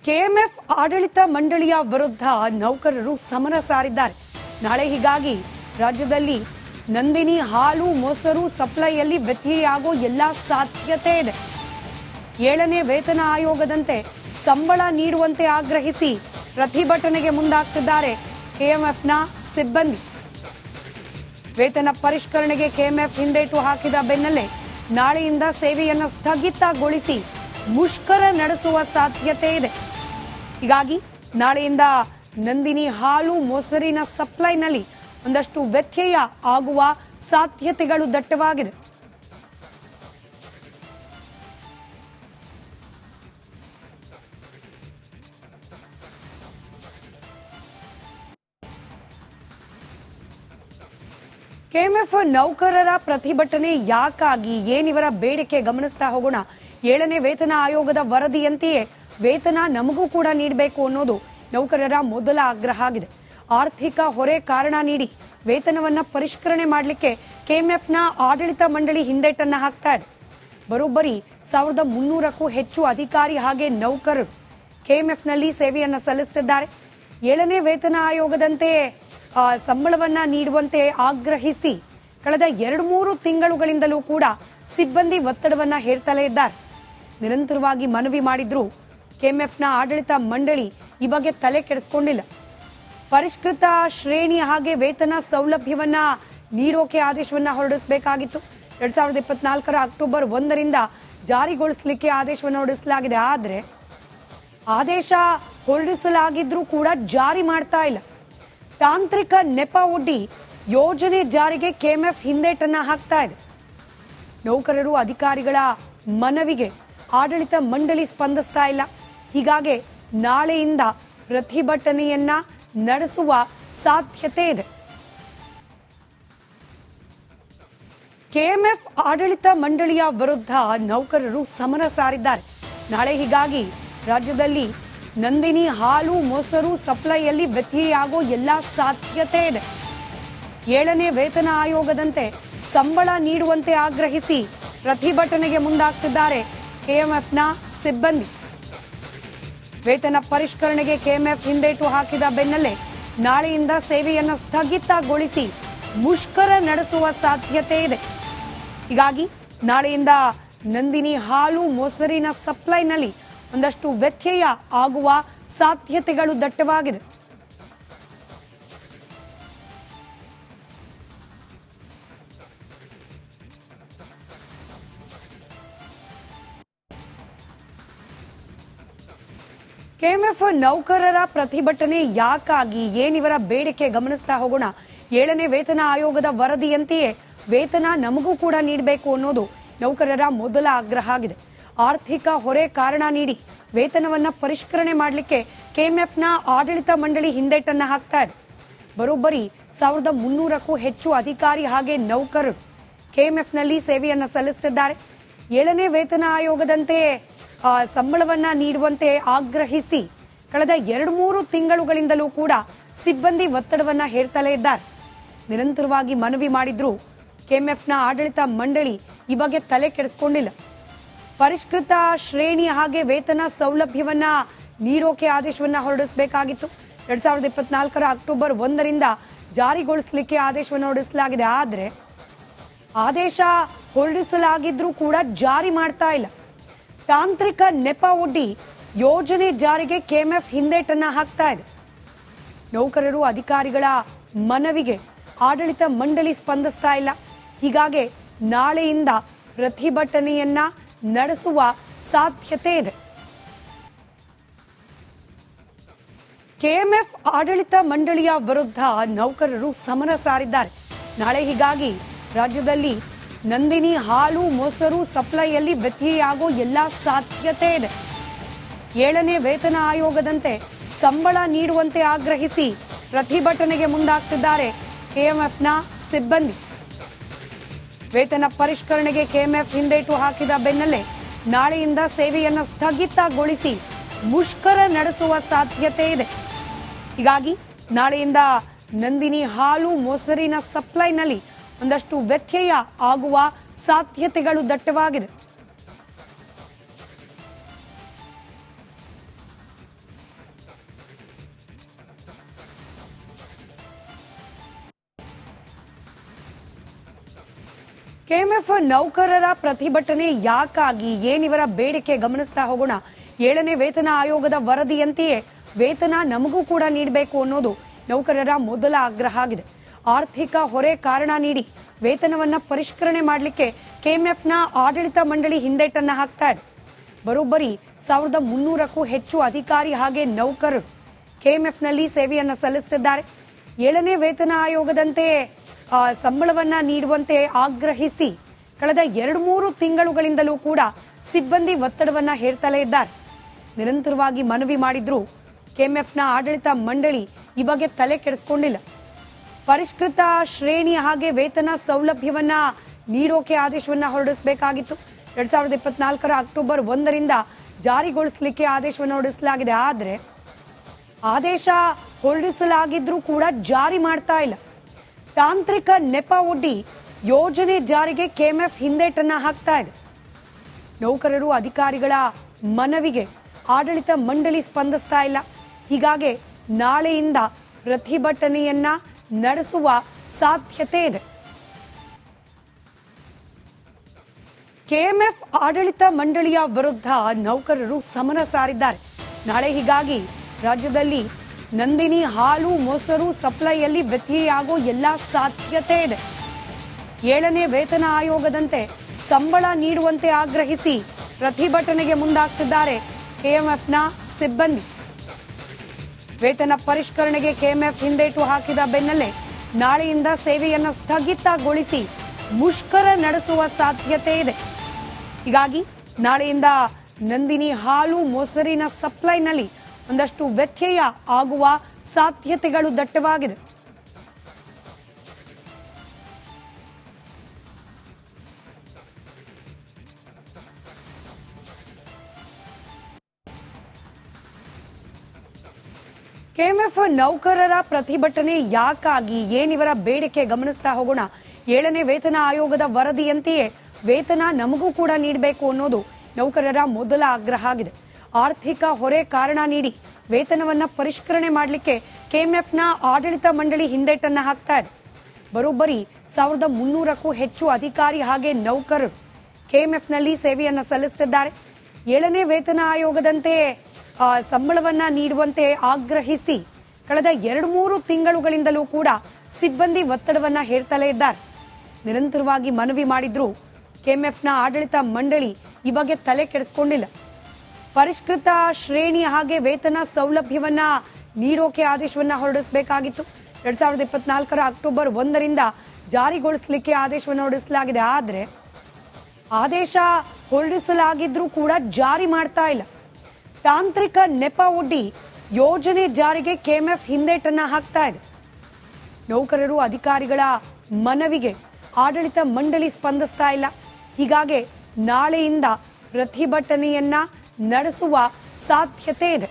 KMF ಆಡಳಿತ ಮಂಡಳಿಯ ವಿರುದ್ಧ ನೌಕರರು ಸಮರ ಸಾರಿದ್ದಾರೆ. ನಾಳೆ ಹೀಗಾಗಿ ರಾಜ್ಯದಲ್ಲಿ ನಂದಿನಿ ಹಾಲು ಮೊಸರು ಸಪ್ಲೈಯಲ್ಲಿ ವ್ಯತ್ಯಯಾಗೋ ಎಲ್ಲ ಸಾಧ್ಯತೆ ಇದೆ. 7ನೇ ವೇತನ ಆಯೋಗದಂತೆ ಸಂಬಳ ನೀಡುವಂತೆ ಆಗ್ರಹಿಸಿ ಪ್ರತಿಭಟನೆಗೆ ಮುಂದಾಗ್ತಿದ್ದಾರೆ ಕೆಎಂಎಫ್ನ ಸಿಬ್ಬಂದಿ. ವೇತನ ಪರಿಷ್ಕರಣೆಗೆ ಕೆಎಂಎಫ್ ಹಿಂದೇಟು ಹಾಕಿದ ಬೆನ್ನಲ್ಲೇ ನಾಳೆಯಿಂದ ಸೇವೆಯನ್ನು ಸ್ಥಗಿತಗೊಳಿಸಿ ಮುಷ್ಕರ ನಡೆಸುವ ಸಾಧ್ಯತೆ ಇದೆ. ಹೀಗಾಗಿ ನಾಳೆಯಿಂದ ನಂದಿನಿ ಹಾಲು ಮೊಸರಿನ ಸಪ್ಲೈನಲ್ಲಿ ಒಂದಷ್ಟು ವ್ಯತ್ಯಯ ಆಗುವ ಸಾಧ್ಯತೆಗಳು ದಟ್ಟವಾಗಿದೆ. ಕೆಎಂಎಫ್ ನೌಕರರ ಪ್ರತಿಭಟನೆ ಯಾಕಾಗಿ, ಏನಿವರ ಬೇಡಿಕೆ ಗಮನಿಸ್ತಾ ಹೋಗೋಣ. 7ನೇ ವೇತನ ಆಯೋಗದ ವರದಿಯಂತೆಯೇ ವೇತನ ನಮಗೂ ಕೂಡ ನೀಡಬೇಕು ಅನ್ನೋದು ನೌಕರರ ಮೊದಲ ಆಗ್ರಹ ಆಗಿದೆ. ಆರ್ಥಿಕ ಹೊರೆ ಕಾರಣ ನೀಡಿ ವೇತನವನ್ನ ಪರಿಷ್ಕರಣೆ ಮಾಡಲಿಕ್ಕೆ ಕೆಎಂಎಫ್ನ ಆಡಳಿತ ಮಂಡಳಿ ಹಿಂದೇಟನ್ನ ಹಾಕ್ತಾ ಇದೆ. ಬರೋಬ್ಬರಿ 1300ಕ್ಕೂ ಹೆಚ್ಚು ಅಧಿಕಾರಿ ಹಾಗೆ ನೌಕರರು ಕೆಎಂಎಫ್ನಲ್ಲಿ ಸೇವೆಯನ್ನ ಸಲ್ಲಿಸುತ್ತಿದ್ದಾರೆ. 7ನೇ ವೇತನ ಆಯೋಗದಂತೆ ಸಂಬಳವನ್ನ ನೀಡುವಂತೆ ಆಗ್ರಹಿಸಿ ಕಳೆದ 2-3 ತಿಂಗಳುಗಳಿಂದಲೂ ಕೂಡ ಸಿಬ್ಬಂದಿ ಒತ್ತಡವನ್ನ ಹೇರ್ತಲೇ ಇದ್ದಾರೆ. ನಿರಂತರವಾಗಿ ಮನವಿ ಮಾಡಿದ್ರು ಕೆಎಂಎಫ್ನ ಆಡಳಿತ ಮಂಡಳಿ ಈ ಬಗ್ಗೆ ತಲೆ ಕೆಡಿಸಿಕೊಂಡಿಲ್ಲ. ಪರಿಷ್ಕೃತ ಶ್ರೇಣಿ ಹಾಗೆ ವೇತನ ಸೌಲಭ್ಯವನ್ನ ನೀಡೋಕೆ ಆದೇಶವನ್ನ ಹೊರಡಿಸಬೇಕಾಗಿತ್ತು. 2024ರ ಅಕ್ಟೋಬರ್ 1ರಿಂದ ಜಾರಿಗೊಳಿಸಲಿಕ್ಕೆ ಆದೇಶವನ್ನು ಹೊರಡಿಸಲಾಗಿದೆ. ಆದರೆ ಆದೇಶ ಹೊರಡಿಸಲಾಗಿದ್ರೂ ಕೂಡ ಜಾರಿ ಮಾಡ್ತಾ ಇಲ್ಲ. ತಾಂತ್ರಿಕ ನೆಪ ಒಡ್ಡಿ ಯೋಜನೆ ಜಾರಿಗೆ ಕೆಎಂಎಫ್ ಹಿಂದೇಟನ್ನ ಹಾಕ್ತಾ ಇದೆ. ನೌಕರರು ಅಧಿಕಾರಿಗಳ ಮನವಿಗೆ ಆಡಳಿತ ಮಂಡಳಿ ಸ್ಪಂದಿಸ್ತಾ ಇಲ್ಲ. ಹೀಗಾಗಿ ನಾಳೆಯಿಂದ ಪ್ರತಿಭಟನೆಯನ್ನ ನಡೆಸುವ ಸಾಧ್ಯತೆ ಇದೆ. ಕೆಎಂಎಫ್ ಆಡಳಿತ ಮಂಡಳಿಯ ವಿರುದ್ಧ ನೌಕರರು ಸಮರ ಸಾರಿದ್ದಾರೆ. ನಾಳೆ ಹೀಗಾಗಿ ರಾಜ್ಯದಲ್ಲಿ ನಂದಿನಿ ಹಾಲು ಮೊಸರು ಸಪ್ಲೈಯಲ್ಲಿ ವ್ಯತ್ಯಯಾಗೋ ಎಲ್ಲ ಸಾಧ್ಯತೆ ಇದೆ. 7ನೇ ವೇತನ ಆಯೋಗದಂತೆ ಸಂಬಳ ನೀಡುವಂತೆ ಆಗ್ರಹಿಸಿ ಪ್ರತಿಭಟನೆಗೆ ಮುಂದಾಗ್ತಿದ್ದಾರೆ ಕೆಎಂಎಫ್ನ ಸಿಬ್ಬಂದಿ. ವೇತನ ಪರಿಷ್ಕರಣೆಗೆ ಕೆಎಂಎಫ್ ಹಿಂದೇಟು ಹಾಕಿದ ಬೆನ್ನಲ್ಲೇ ನಾಳೆಯಿಂದ ಸೇವೆಯನ್ನು ಸ್ಥಗಿತಗೊಳಿಸಿ ಮುಷ್ಕರ ನಡೆಸುವ ಸಾಧ್ಯತೆ ಇದೆ. ಹೀಗಾಗಿ ನಾಳೆಯಿಂದ ನಂದಿನಿ ಹಾಲು ಮೊಸರಿನ ಸಪ್ಲೈನಲ್ಲಿ ಒಂದಷ್ಟು ವ್ಯತ್ಯಯ ಆಗುವ ಸಾಧ್ಯತೆಗಳು ದಟ್ಟವಾಗಿದೆ. ಕೆಎಂಎಫ್ ನೌಕರರ ಪ್ರತಿಭಟನೆ ಯಾಕಾಗಿ, ಏನಿವರ ಬೇಡಿಕೆ ಗಮನಿಸ್ತಾ ಹೋಗೋಣ. 7ನೇ ವೇತನ ಆಯೋಗದ ವರದಿಯಂತೆಯೇ ವೇತನ ನಮಗೂ ಕೂಡ ನೀಡಬೇಕು ಅನ್ನೋದು ನೌಕರರ ಮೊದಲ ಆಗ್ರಹ ಆಗಿದೆ. ಆರ್ಥಿಕ ಹೊರೆ ಕಾರಣ ನೀಡಿ ವೇತನವನ್ನ ಪರಿಷ್ಕರಣೆ ಮಾಡಲಿಕ್ಕೆ ಕೆಎಂಎಫ್ನ ಆಡಳಿತ ಮಂಡಳಿ ಹಿಂದೇಟನ್ನ ಹಾಕ್ತಾ ಇದೆ. ಬರೋಬ್ಬರಿ 1300ಕ್ಕೂ ಹೆಚ್ಚು ಅಧಿಕಾರಿ ಹಾಗೆ ನೌಕರರು ಕೆಎಂಎಫ್ನಲ್ಲಿ ಸೇವೆಯನ್ನ ಸಲ್ಲಿಸುತ್ತಿದ್ದಾರೆ. 7ನೇ ವೇತನ ಆಯೋಗದಂತೆ ಸಂಬಳವನ್ನ ನೀಡುವಂತೆ ಆಗ್ರಹಿಸಿ ಕಳೆದ 2-3 ತಿಂಗಳುಗಳಿಂದಲೂ ಕೂಡ ಸಿಬ್ಬಂದಿ ಒತ್ತಡವನ್ನ ಹೇರ್ತಲೇ ಇದ್ದಾರೆ. ನಿರಂತರವಾಗಿ ಮನವಿ ಮಾಡಿದ್ರು ಕೆಎಂಎಫ್ನ ಆಡಳಿತ ಮಂಡಳಿ ಈ ಬಗ್ಗೆ ತಲೆ ಕೆಡಿಸಿಕೊಂಡಿಲ್ಲ. ಪರಿಷ್ಕೃತ ಶ್ರೇಣಿ ಹಾಗೆ ವೇತನ ಸೌಲಭ್ಯವನ್ನ ನೀಡೋಕೆ ಆದೇಶವನ್ನ ಹೊರಡಿಸಬೇಕಾಗಿತ್ತು. 2024ರ ಅಕ್ಟೋಬರ್ 1ರಿಂದ ಜಾರಿಗೊಳಿಸಲಿಕ್ಕೆ ಆದೇಶವನ್ನು ಹೊರಡಿಸಲಾಗಿದೆ. ಆದರೆ ಆದೇಶ ಹೊರಡಿಸಲಾಗಿದ್ರೂ ಕೂಡ ಜಾರಿ ಮಾಡ್ತಾ ಇಲ್ಲ. ತಾಂತ್ರಿಕ ನೆಪ ಒಡ್ಡಿ ಯೋಜನೆ ಜಾರಿಗೆ ಕೆಎಂಎಫ್ ಹಿಂದೇಟನ್ನ ಹಾಕ್ತಾ ಇದೆ. ನೌಕರರು ಅಧಿಕಾರಿಗಳ ಮನವಿಗೆ ಆಡಳಿತ ಮಂಡಳಿ ಸ್ಪಂದಿಸ್ತಾ ಇಲ್ಲ. ಹೀಗಾಗಿ ನಾಳೆಯಿಂದ ಪ್ರತಿಭಟನೆಯನ್ನ ನಡೆಸುವ ಸಾಧ್ಯತೆ ಇದೆ. ಕೆಎಂಎಫ್ ಆಡಳಿತ ಮಂಡಳಿಯ ವಿರುದ್ಧ ನೌಕರರು ಸಮರ ಸಾರಿದ್ದಾರೆ. ನಾಳೆ ಹೀಗಾಗಿ ರಾಜ್ಯದಲ್ಲಿ ನಂದಿನಿ ಹಾಲು ಮೊಸರು ಸಪ್ಲೈಯಲ್ಲಿ ವ್ಯತ್ಯಯಾಗೋ ಎಲ್ಲ ಸಾಧ್ಯತೆ ಇದೆ. 7ನೇ ವೇತನ ಆಯೋಗದಂತೆ ಸಂಬಳ ನೀಡುವಂತೆ ಆಗ್ರಹಿಸಿ ಪ್ರತಿಭಟನೆಗೆ ಮುಂದಾಗ್ತಿದ್ದಾರೆ ಕೆಎಂಎಫ್ನ ಸಿಬ್ಬಂದಿ. ವೇತನ ಪರಿಷ್ಕರಣೆಗೆ ಕೆಎಂಎಫ್ ಹಿಂದೇಟು ಹಾಕಿದ ಬೆನ್ನಲ್ಲೇ ನಾಳೆಯಿಂದ ಸೇವೆಯನ್ನು ಸ್ಥಗಿತಗೊಳಿಸಿ ಮುಷ್ಕರ ನಡೆಸುವ ಸಾಧ್ಯತೆ ಇದೆ. ಹೀಗಾಗಿ ನಾಳೆಯಿಂದ ನಂದಿನಿ ಹಾಲು ಮೊಸರಿನ ಸಪ್ಲೈನಲ್ಲಿ ಒಂದಷ್ಟು ವ್ಯತ್ಯಯ ಆಗುವ ಸಾಧ್ಯತೆಗಳು ದಟ್ಟವಾಗಿದೆ. ಕೆಎಂಎಫ್ ನೌಕರರ ಪ್ರತಿಭಟನೆ ಯಾಕಾಗಿ ಏನಿವರ ಬೇಡಿಕೆ ಗಮನಿಸ್ತಾ ಹೋಗೋಣ. 7ನೇ ವೇತನ ಆಯೋಗದ ವರದಿಯಂತೆಯೇ ವೇತನ ನಮಗೂ ಕೂಡ ನೀಡಬೇಕು ಅನ್ನೋದು ನೌಕರರ ಮೊದಲ ಆಗ್ರಹ ಆಗಿದೆ. ಆರ್ಥಿಕ ಹೊರೆ ಕಾರಣ ನೀಡಿ ವೇತನವನ್ನ ಪರಿಷ್ಕರಣೆ ಮಾಡಲಿಕ್ಕೆ ಕೆಎಂಎಫ್ನ ಆಡಳಿತ ಮಂಡಳಿ ಹಿಂದೇಟನ್ನ ಹಾಕ್ತಾ ಇದೆ. ಬರೋಬ್ಬರಿ 1300ಕ್ಕೂ ಹೆಚ್ಚು ಅಧಿಕಾರಿ ಹಾಗೆ ನೌಕರರು ಕೆಎಂಎಫ್ನಲ್ಲಿ ಸೇವೆಯನ್ನ ಸಲ್ಲಿಸುತ್ತಿದ್ದಾರೆ. 7ನೇ ವೇತನ ಆಯೋಗದಂತೆ ಸಂಬಳವನ್ನ ನೀಡುವಂತೆ ಆಗ್ರಹಿಸಿ ಕಳೆದ 2-3 ತಿಂಗಳುಗಳಿಂದಲೂ ಕೂಡ ಸಿಬ್ಬಂದಿ ಒತ್ತಡವನ್ನ ಹೇರ್ತಲೇ ಇದ್ದಾರೆ. ನಿರಂತರವಾಗಿ ಮನವಿ ಮಾಡಿದ್ರು ಕೆಎಂಎಫ್ನ ಆಡಳಿತ ಮಂಡಳಿ ಈ ಬಗ್ಗೆ ತಲೆ ಕೆಡಿಸಿಕೊಂಡಿಲ್ಲ. ಪರಿಷ್ಕೃತ ಶ್ರೇಣಿ ಹಾಗೆ ವೇತನ ಸೌಲಭ್ಯವನ್ನ ನೀಡೋಕೆ ಆದೇಶವನ್ನ ಹೊರಡಿಸಬೇಕಾಗಿತ್ತು. 2024 ಅಕ್ಟೋಬರ್ 1ರಿಂದ ಜಾರಿಗೊಳಿಸಲಿಕ್ಕೆ ಆದೇಶವನ್ನು ಹೊರಡಿಸಲಾಗಿದೆ. ಆದರೆ ಆದೇಶ ಹೊರಡಿಸಲಾಗಿದ್ರೂ ಕೂಡ ಜಾರಿ ಮಾಡ್ತಾ ಇಲ್ಲ. ತಾಂತ್ರಿಕ ನೆಪ ಒಡ್ಡಿ ಯೋಜನೆ ಜಾರಿಗೆ ಕೆಎಂಎಫ್ ಹಿಂದೇಟನ್ನ ಹಾಕ್ತಾ ಇದೆ. ನೌಕರರು ಅಧಿಕಾರಿಗಳ ಮನವಿಗೆ ಆಡಳಿತ ಮಂಡಳಿ ಸ್ಪಂದಿಸ್ತಾ ಇಲ್ಲ. ಹೀಗಾಗಿ ನಾಳೆಯಿಂದ ಪ್ರತಿಭಟನೆಯನ್ನ ನಡೆಸುವ ಸಾಧ್ಯತೆ ಇದೆ. ಕೆಎಂಎಫ್ ಆಡಳಿತ ಮಂಡಳಿಯ ವಿರುದ್ಧ ನೌಕರರು ಸಮರ ಸಾರಿದ್ದಾರೆ. ನಾಳೆ ಹೀಗಾಗಿ ರಾಜ್ಯದಲ್ಲಿ ನಂದಿನಿ ಹಾಲು ಮೊಸರು ಸಪ್ಲೈಯಲ್ಲಿ ವ್ಯತ್ಯಯಾಗೋ ಎಲ್ಲಾ ಸಾಧ್ಯತೆ ಇದೆ. 7ನೇ ವೇತನ ಆಯೋಗದಂತೆ ಸಂಬಳ ನೀಡುವಂತೆ ಆಗ್ರಹಿಸಿ ಪ್ರತಿಭಟನೆಗೆ ಮುಂದಾಗ್ತಿದ್ದಾರೆ ಕೆಎಂಎಫ್ನ ಸಿಬ್ಬಂದಿ. ವೇತನ ಪರಿಷ್ಕರಣೆಗೆ ಕೆಎಂಎಫ್ ಹಿಂದೇಟು ಹಾಕಿದ ಬೆನ್ನಲ್ಲೇ ನಾಳೆಯಿಂದ ಸೇವೆಯನ್ನು ಸ್ಥಗಿತಗೊಳಿಸಿ ಮುಷ್ಕರ ನಡೆಸುವ ಸಾಧ್ಯತೆ ಇದೆ. ಹೀಗಾಗಿ ನಾಳೆಯಿಂದ ನಂದಿನಿ ಹಾಲು ಮೊಸರಿನ ಸಪ್ಲೈನಲ್ಲಿ ಒಂದಷ್ಟು ವ್ಯತ್ಯಯ ಆಗುವ ಸಾಧ್ಯತೆಗಳು ದಟ್ಟವಾಗಿದೆ. ಕೆಎಂಎಫ್ ನೌಕರರ ಪ್ರತಿಭಟನೆ ಯಾಕಾಗಿ ಏನಿವರ ಬೇಡಿಕೆ ಗಮನಿಸ್ತಾ ಹೋಗೋಣ. 7ನೇ ವೇತನ ಆಯೋಗದ ವರದಿಯಂತೆಯೇ ವೇತನ ನಮಗೂ ಕೂಡ ನೀಡಬೇಕು ಅನ್ನೋದು ನೌಕರರ ಮೊದಲ ಆಗ್ರಹ ಆಗಿದೆ. ಆರ್ಥಿಕ ಹೊರೆ ಕಾರಣ ನೀಡಿ ವೇತನವನ್ನ ಪರಿಷ್ಕರಣೆ ಮಾಡಲಿಕ್ಕೆ ಕೆಎಂಎಫ್ನ ಆಡಳಿತ ಮಂಡಳಿ ಹಿಂದೇಟನ್ನ ಹಾಕ್ತಾ ಇದೆ. ಬರೋಬ್ಬರಿ 1300ಕ್ಕೂ ಹೆಚ್ಚು ಅಧಿಕಾರಿ ಹಾಗೆ ನೌಕರರು ಕೆಎಂಎಫ್ನಲ್ಲಿ ಸೇವೆಯನ್ನ ಸಲ್ಲಿಸುತ್ತಿದ್ದಾರೆ. 7ನೇ ವೇತನ ಆಯೋಗದಂತೆ ಸಂಬಳವನ್ನ ನೀಡುವಂತೆ ಆಗ್ರಹಿಸಿ ಕಳೆದ 2-3 ತಿಂಗಳುಗಳಿಂದಲೂ ಕೂಡ ಸಿಬ್ಬಂದಿ ಒತ್ತಡವನ್ನ ಹೇರ್ತಲೇ ಇದ್ದಾರೆ. ನಿರಂತರವಾಗಿ ಮನವಿ ಮಾಡಿದ್ರು ಕೆಎಂಎಫ್ನ ಆಡಳಿತ ಮಂಡಳಿ ಈ ಬಗ್ಗೆ ತಲೆ ಕೆಡಿಸಿಕೊಂಡಿಲ್ಲ. ಪರಿಷ್ಕೃತ ಶ್ರೇಣಿ ಹಾಗೆ ವೇತನ ಸೌಲಭ್ಯವನ್ನ ನೀಡೋಕೆ ಆದೇಶವನ್ನ ಹೊರಡಿಸಬೇಕಾಗಿತ್ತು. 2024 ಅಕ್ಟೋಬರ್ 1ರಿಂದ ಜಾರಿಗೊಳಿಸಲಿಕ್ಕೆ ಆದೇಶವನ್ನು ಹೊರಡಿಸಲಾಗಿದೆ. ಆದರೆ ಆದೇಶ ಹೊರಡಿಸಲಾಗಿದ್ರೂ ಕೂಡ ಜಾರಿ ಮಾಡ್ತಾ ಇಲ್ಲ. ತಾಂತ್ರಿಕ ನೆಪ ಒಡ್ಡಿ ಯೋಜನೆ ಜಾರಿಗೆ ಕೆಎಂಎಫ್ ಹಿಂದೇಟನ್ನ ಹಾಕ್ತಾ ಇದೆ. ನೌಕರರು ಅಧಿಕಾರಿಗಳ ಮನವಿಗೆ ಆಡಳಿತ ಮಂಡಳಿ ಸ್ಪಂದಿಸ್ತಾ ಇಲ್ಲ. ಹೀಗಾಗಿ ನಾಳೆಯಿಂದ ಪ್ರತಿಭಟನೆಯನ್ನ ನಡೆಸುವ ಸಾಧ್ಯತೆ ಇದೆ.